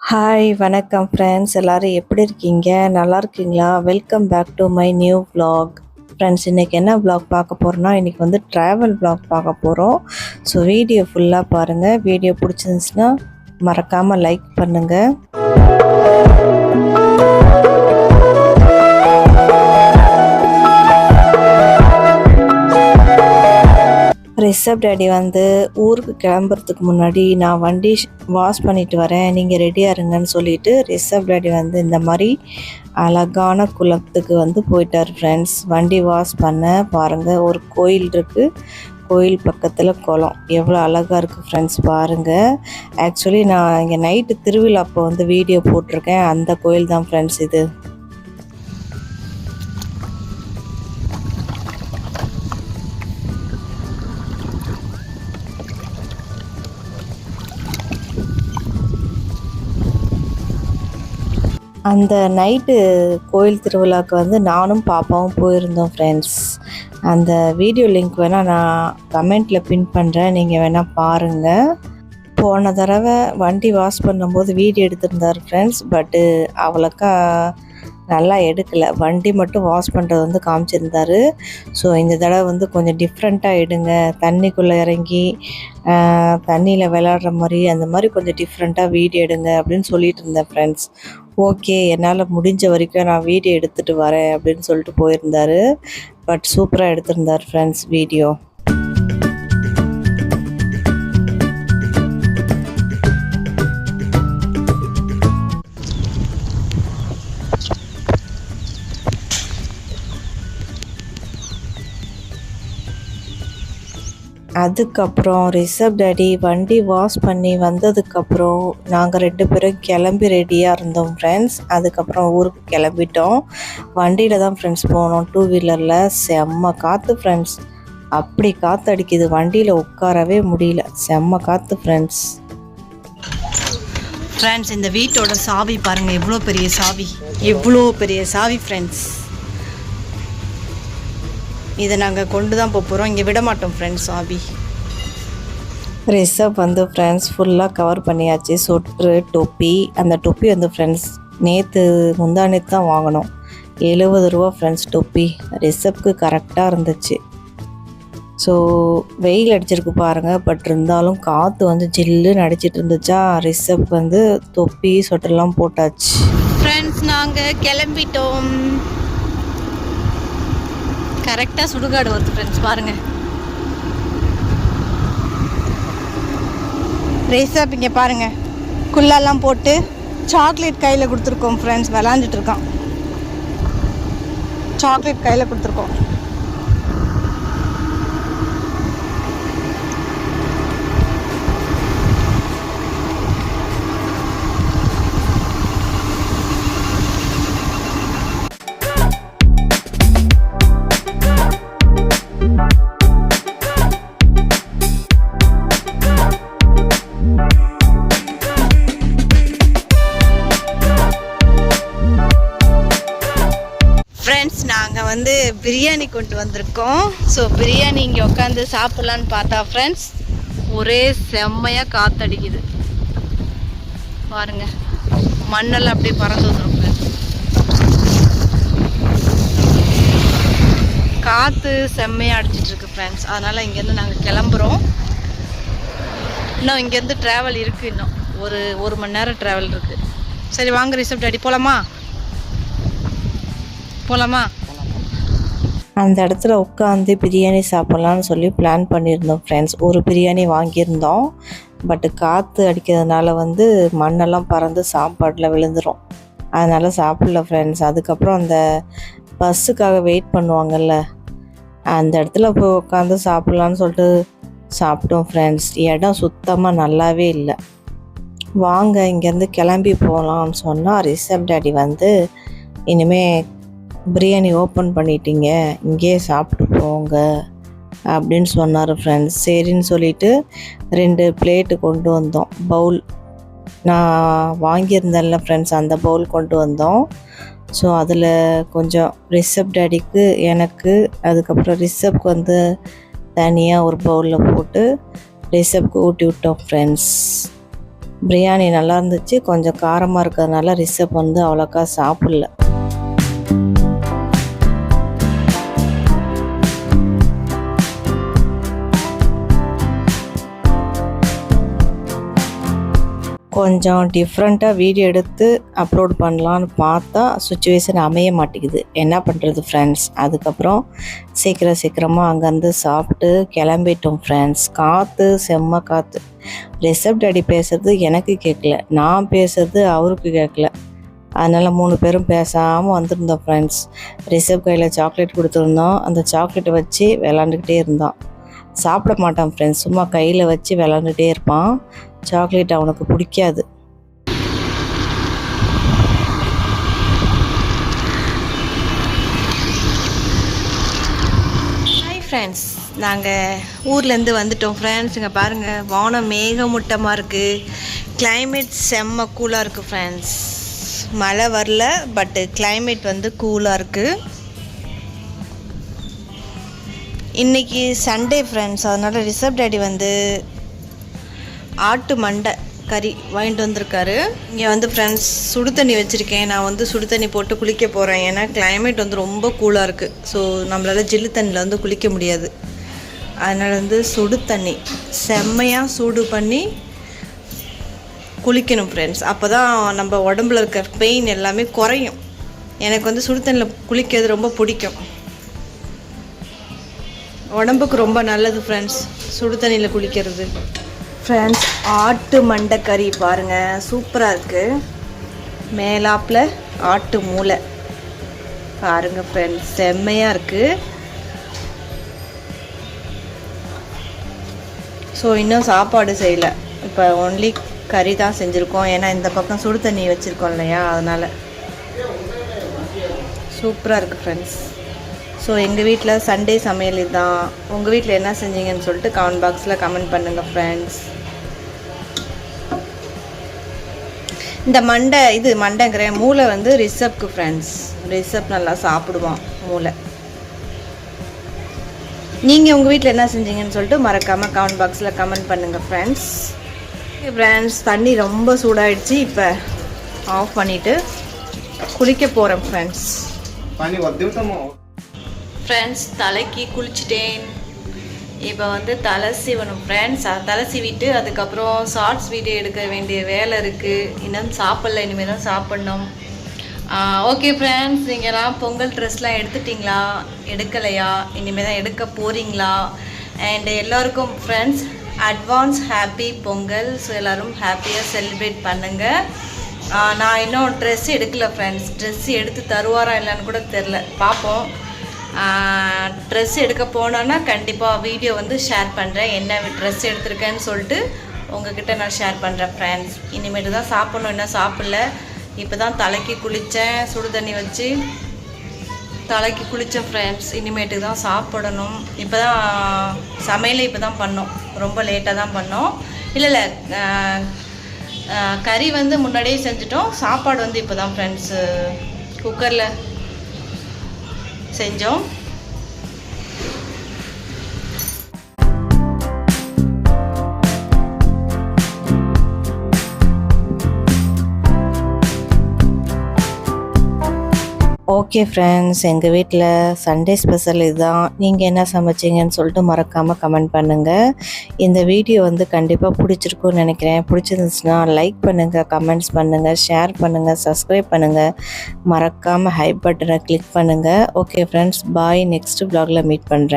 Hi வணக்கம் friends, எல்லோரும் எப்படி இருக்கீங்க? நல்லா இருக்கீங்களா? Welcome back to my new vlog. Friends, இன்றைக்கி என்ன vlog பார்க்க போகிறோன்னா, இன்றைக்கி வந்து ட்ராவல் vlog பார்க்க போகிறோம். ஸோ வீடியோ ஃபுல்லாக பாருங்கள். வீடியோ பிடிச்சிருந்துச்சுன்னா மறக்காமல் லைக் பண்ணுங்கள். ரிஷப் டேடி வந்து ஊருக்கு கிளம்புறதுக்கு முன்னாடி நான் வண்டி வாஷ் பண்ணிட்டு வரேன், நீங்கள் ரெடியாக இருங்கன்னு சொல்லிட்டு ரிஷப் டேடி வந்து இந்த மாதிரி அழகான குளத்துக்கு வந்து போயிட்டார் ஃப்ரெண்ட்ஸ். வண்டி வாஷ் பண்ண பாருங்கள், ஒரு கோயில் இருக்குது, கோயில் பக்கத்தில் குளம் எவ்வளோ அழகாக இருக்குது ஃப்ரெண்ட்ஸ் பாருங்கள். ஆக்சுவலி நான் இங்கே நைட்டு திருவிழா அப்போ வந்து வீடியோ போட்டிருக்கேன், அந்த கோயில் தான் ஃப்ரெண்ட்ஸ் இது. அந்த நைட்டு கோயில் திருவிழாவுக்கு வந்து நானும் பாப்பாவும் போயிருந்தோம் ஃப்ரெண்ட்ஸ். அந்த வீடியோ லிங்க் வேணால் நான் கமெண்ட்டில் பின் பண்ணுறேன், நீங்கள் வேணால் பாருங்கள். போன தடவை வண்டி வாஷ் பண்ணும்போது வீடியோ எடுத்திருந்தார் ஃப்ரெண்ட்ஸ், பட்டு அவ்வளோக்கா நல்லா எடுக்கலை. வண்டி மட்டும் வாஷ் பண்ணுறது வந்து காமிச்சிருந்தார். ஸோ இந்த தடவை வந்து கொஞ்சம் டிஃப்ரெண்ட்டாக எடுங்க, தண்ணிக்குள்ளே இறங்கி தண்ணியில் விளையாடுற மாதிரி அந்த மாதிரி கொஞ்சம் டிஃப்ரெண்ட்டாக வீடியோ எடுங்க அப்படின்னு சொல்லிட்டு இருந்தேன் ஃப்ரெண்ட்ஸ். ஓகே, என்னால் முடிஞ்ச வரைக்கும் நான் வீடியோ எடுத்துகிட்டு வரேன் அப்படின்னு சொல்லிட்டு போயிருந்தார். பட் சூப்பராக எடுத்திருந்தார் ஃப்ரெண்ட்ஸ் வீடியோ. அதுக்கப்புறம் ரிஷப் டேடி வண்டி வாஷ் பண்ணி வந்ததுக்கப்புறம் நாங்கள் 2 பேரும் கிளம்பி ரெடியாக இருந்தோம் ஃப்ரெண்ட்ஸ். அதுக்கப்புறம் ஊருக்கு கிளம்பிட்டோம். வண்டியில் தான் ஃப்ரெண்ட்ஸ் போனோம், 2 வீலரில். செம்ம காற்று ஃப்ரெண்ட்ஸ், அப்படி காற்று அடிக்குது, வண்டியில் உட்காரவே முடியல, செம்ம காற்று ஃப்ரெண்ட்ஸ். ஃப்ரெண்ட்ஸ், இந்த வீட்டோட சாவி பாருங்கள், எவ்வளோ பெரிய சாவி, எவ்வளோ பெரிய சாவி ஃப்ரெண்ட்ஸ். இதை நாங்கள் கொண்டு தான் போகிறோம், இங்கே விட மாட்டோம் ஃப்ரெண்ட்ஸ் சாவி. ரிஷப் வந்து ஃப்ரெண்ட்ஸ் ஃபுல்லாக கவர் பண்ணியாச்சு, சொட்ரு தொப்பி. அந்த தொப்பி வந்து ஃப்ரெண்ட்ஸ் முந்தானேத்து தான் வாங்கினோம், 70 ரூபா ஃப்ரெண்ட்ஸ் தொப்பி. ரிஷப்க்கு கரெக்டாக இருந்துச்சு. ஸோ வெயில் அடிச்சிருக்கு பாருங்கள், பட் இருந்தாலும் காற்று வந்து ஜில்லுன்னு அடிச்சிட்டு இருந்துச்சா, ரிஷப் வந்து தொப்பி சொட்டெல்லாம் போட்டாச்சு. ஃப்ரெண்ட்ஸ், நாங்கள் கிளம்பிட்டோம். கரெக்டாக சுடுகாடு வருது ஃப்ரெண்ட்ஸ் பாருங்கள். ரிஷப் இங்கே பாருங்கள், குள்ளெல்லாம் போட்டு சாக்லேட் கையில் கொடுத்துருக்கோம் ஃப்ரெண்ட்ஸ், விளாண்டுட்டு இருக்கான். சாக்லேட் கையில் கொடுத்துருக்கோம். ஃப்ரெண்ட்ஸ், நாங்கள் வந்து பிரியாணி கொண்டு வந்திருக்கோம். ஸோ பிரியாணி இங்கே உட்காந்து சாப்பிட்லான்னு பார்த்தா ஃப்ரெண்ட்ஸ், ஒரே செம்மையாக காற்றடிக்குது பாருங்கள், மண்ணெல்லாம் அப்படியே பறந்து வந்துடும் ஃப்ரெண்ட்ஸ். காற்று செம்மையாக அடிச்சிட்ருக்கு ஃப்ரெண்ட்ஸ். அதனால் இங்கேருந்து நாங்கள் கிளம்புறோம். இன்னும் இங்கேருந்து ட்ராவல் இருக்குது, இன்னும் ஒரு மணி நேரம் ட்ராவல் இருக்குது. சரி வாங்க ரிஷப் டேடி போகலாமா? அந்த இடத்துல உட்காந்து பிரியாணி சாப்பிட்லான்னு சொல்லி பிளான் பண்ணியிருந்தோம் ஃப்ரெண்ட்ஸ். ஒரு பிரியாணி வாங்கியிருந்தோம், பட்டு காற்று அடிக்கிறதுனால வந்து மண்ணெல்லாம் பறந்து சாப்பாட்டில் விழுந்துடும், அதனால் சாப்பிடல ஃப்ரெண்ட்ஸ். அதுக்கப்புறம் அந்த பஸ்ஸுக்காக வெயிட் பண்ணுவாங்கள்ல, அந்த இடத்துல போய் உட்காந்து சாப்பிட்லான்னு சொல்லிட்டு சாப்பிட்டோம் ஃப்ரெண்ட்ஸ். இடம் சுத்தமாக நல்லாவே இல்லை. வாங்க இங்கேருந்து கிளம்பி போகலான்னு சொன்னால் ரிஷப் டேடி வந்து இனிமேல் பிரியாணி ஓப்பன் பண்ணிட்டீங்க, இங்கேயே சாப்பிட்டு போங்க அப்படின்னு சொன்னார் ஃப்ரெண்ட்ஸ். சரின்னு சொல்லிவிட்டு 2 பிளேட்டு கொண்டு வந்தோம், பவுல். நான் வாங்கியிருந்தேன்ல ஃப்ரெண்ட்ஸ், அந்த பவுல் கொண்டு வந்தோம். ஸோ அதில் கொஞ்சம் ரிஷப் டேடிக்கு, எனக்கு, அதுக்கப்புறம் ரிஷப்க்கு வந்து தனியாக ஒரு பவுலில் போட்டு ரிஷப்க்கு ஊட்டி விட்டோம் ஃப்ரெண்ட்ஸ். பிரியாணி நல்லா இருந்துச்சு. கொஞ்சம் காரமாக இருக்கிறதுனால ரிஷப் வந்து அவ்வளோக்கா சாப்பிடல. கொஞ்சம் டிஃப்ரெண்ட்டாக வீடியோ எடுத்து அப்லோட் பண்ணலான்னு பார்த்தா சுச்சுவேஷன் அமைய மாட்டேங்குது. என்ன பண்ணுறது ஃப்ரெண்ட்ஸ். அதுக்கப்புறம் சீக்கிரமாக அங்கேருந்து சாப்பிட்டு கிளம்பிட்டோம் ஃப்ரெண்ட்ஸ். காற்று செம்ம காற்று. ரிஷப் டாடி பேசுகிறது எனக்கு கேட்கல, நான் பேசுகிறது அவருக்கு கேட்கல. அதனால் 3 பேரும் பேசாமல் வந்திருந்தோம் ஃப்ரெண்ட்ஸ். ரிஷப் கையில் சாக்லேட் கொடுத்துருந்தோம். அந்த சாக்லேட்டை வச்சு விளாண்டுக்கிட்டே இருந்தான். சாப்பிட மாட்டான் ஃப்ரெண்ட்ஸ், சும்மா கையில் வச்சு விளாண்டுட்டே இருப்பான். சாக்லேட் அவனுக்கு பிடிக்காது. ஹாய் ஃப்ரெண்ட்ஸ், நாங்கள் ஊர்லேருந்து வந்துட்டோம் ஃப்ரெண்ட்ஸ். இங்கே பாருங்கள், வானம் மேகமூட்டமாக இருக்குது. கிளைமேட் செம்ம கூலாக இருக்குது ஃப்ரெண்ட்ஸ். மழை வரல, பட்டு கிளைமேட் வந்து கூலாக இருக்குது. இன்றைக்கி சண்டே ஃப்ரெண்ட்ஸ், அதனால் ரிஷப் டாடி வந்து ஆட்டு மண்டை கறி வாங்கிட்டு வந்திருக்காரு. இங்கே வந்து ஃப்ரெண்ட்ஸ் சுடு தண்ணி வச்சுருக்கேன். நான் வந்து சுடு தண்ணி போட்டு குளிக்க போகிறேன். ஏன்னா கிளைமேட் வந்து ரொம்ப கூலாக இருக்குது. ஸோ நம்மளால் ஜில்லு தண்ணியில் வந்து குளிக்க முடியாது. அதனால் வந்து சுடு தண்ணி செம்மையாக சூடு பண்ணி குளிக்கணும் ஃப்ரெண்ட்ஸ். அப்போ தான் நம்ம உடம்புல இருக்க பெயின் எல்லாமே குறையும். எனக்கு வந்து சுடு தண்ணியில் குளிக்கிறது ரொம்ப பிடிக்கும். உடம்புக்கு ரொம்ப நல்லது ஃப்ரெண்ட்ஸ் சுடு தண்ணியில் குளிக்கிறது. ஃப்ரெண்ட்ஸ், ஆட்டு மண்டை கறி பாருங்கள், சூப்பராக இருக்குது. மேலாப்பில் ஆட்டு மூளை பாருங்கள் ஃப்ரெண்ட்ஸ், செம்மையாக இருக்குது. ஸோ இன்னும் சாப்பாடு செய்யலை, இப்போ ஒன்லி கறி தான் செஞ்சுருக்கோம். ஏன்னா இந்த பக்கம் சுடு தண்ணி வச்சுருக்கோம் இல்லையா, அதனால் சூப்பராக இருக்குது ஃப்ரெண்ட்ஸ். ஸோ எங்கள் வீட்டில் சண்டே சமையல் இதுதான். உங்கள் வீட்டில் என்ன செஞ்சீங்கன்னு சொல்லிட்டு கமெண்ட் பாக்ஸில் கமெண்ட் பண்ணுங்கள் ஃப்ரெண்ட்ஸ். இந்த மண்டைங்கிற மூளை வந்து ரிஷப்க்கு ஃப்ரெண்ட்ஸ். ரிஷப் நல்லா சாப்பிடுவான் மூளை. நீங்கள் உங்கள் வீட்டில் என்ன செஞ்சீங்கன்னு சொல்லிட்டு மறக்காமல் கமெண்ட் பாக்ஸில் கமெண்ட் பண்ணுங்கள் ஃப்ரெண்ட்ஸ். ஃப்ரெண்ட்ஸ், தண்ணி ரொம்ப சூடாயிடுச்சு. இப்போ ஆஃப் பண்ணிவிட்டு குளிக்க போகிறேன் ஃப்ரெண்ட்ஸ். ஃப்ரெண்ட்ஸ், தலைக்கு குளிச்சுட்டேன். இப்போ வந்து தலை சீவணும் ஃப்ரெண்ட்ஸ். தலை சீவிட்டு அதுக்கப்புறம் ஷார்ட்ஸ் வீடியோ எடுக்க வேண்டிய வேலை இருக்குது. இன்னும் சாப்பிடல, இனிமேல் தான் சாப்பிட்ணும். ஓகே ஃப்ரெண்ட்ஸ், நீங்கள்லாம் பொங்கல் ட்ரெஸ்லாம் எடுத்துட்டிங்களா, எடுக்கலையா, இனிமேல் தான் எடுக்க போகிறீங்களா? அண்ட் எல்லோருக்கும் friends advance happy Pongal. So எல்லோரும் ஹாப்பியாக செலிப்ரேட் பண்ணுங்கள். நான் இன்னும் ட்ரெஸ் எடுக்கலை ஃப்ரெண்ட்ஸ். ட்ரெஸ் எடுத்து தருவாரா இல்லைன்னு கூட தெரில, பார்ப்போம். ட்ரெஸ் எடுக்க போனோன்னா கண்டிப்பாக வீடியோ வந்து ஷேர் பண்ணுறேன். என்ன ட்ரெஸ் எடுத்திருக்கேன்னு சொல்லிட்டு உங்ககிட்ட நான் ஷேர் பண்ணுறேன் ஃப்ரெண்ட்ஸ். இனிமேட்டு தான் சாப்பிட்ணும், இன்னும் சாப்பிடல. இப்போ தான் தலைக்கு குளித்தேன், சுடு தண்ணி வச்சு தலைக்கு குளித்தேன் ஃப்ரெண்ட்ஸ். இனிமேட்டு தான் சாப்பிடணும். இப்போ தான் சமையலை இப்போ தான் பண்ணோம், ரொம்ப லேட்டாக தான் பண்ணோம். இல்லை கறி வந்து முன்னாடியே செஞ்சுட்டோம். சாப்பாடு வந்து இப்போ தான் ஃப்ரெண்ட்ஸ் குக்கரில் செஞ்சோம். ஓகே ஃப்ரெண்ட்ஸ், எங்கள் வீட்டில் சண்டே ஸ்பெஷல் இதுதான். நீங்கள் என்ன சமைச்சிங்கன்னு சொல்லிட்டு மறக்காமல் கமெண்ட் பண்ணுங்கள். இந்த வீடியோ வந்து கண்டிப்பாக பிடிச்சிருக்குன்னு நினைக்கிறேன். பிடிச்சிருந்துச்சுன்னா லைக் பண்ணுங்கள், கமெண்ட்ஸ் பண்ணுங்கள், ஷேர் பண்ணுங்கள், சப்ஸ்கிரைப் பண்ணுங்கள். மறக்காமல் ஹை பட்டனை கிளிக் பண்ணுங்கள். ஓகே ஃப்ரெண்ட்ஸ், பாய். நெக்ஸ்ட் vlogல மீட் பண்ணுறேன்.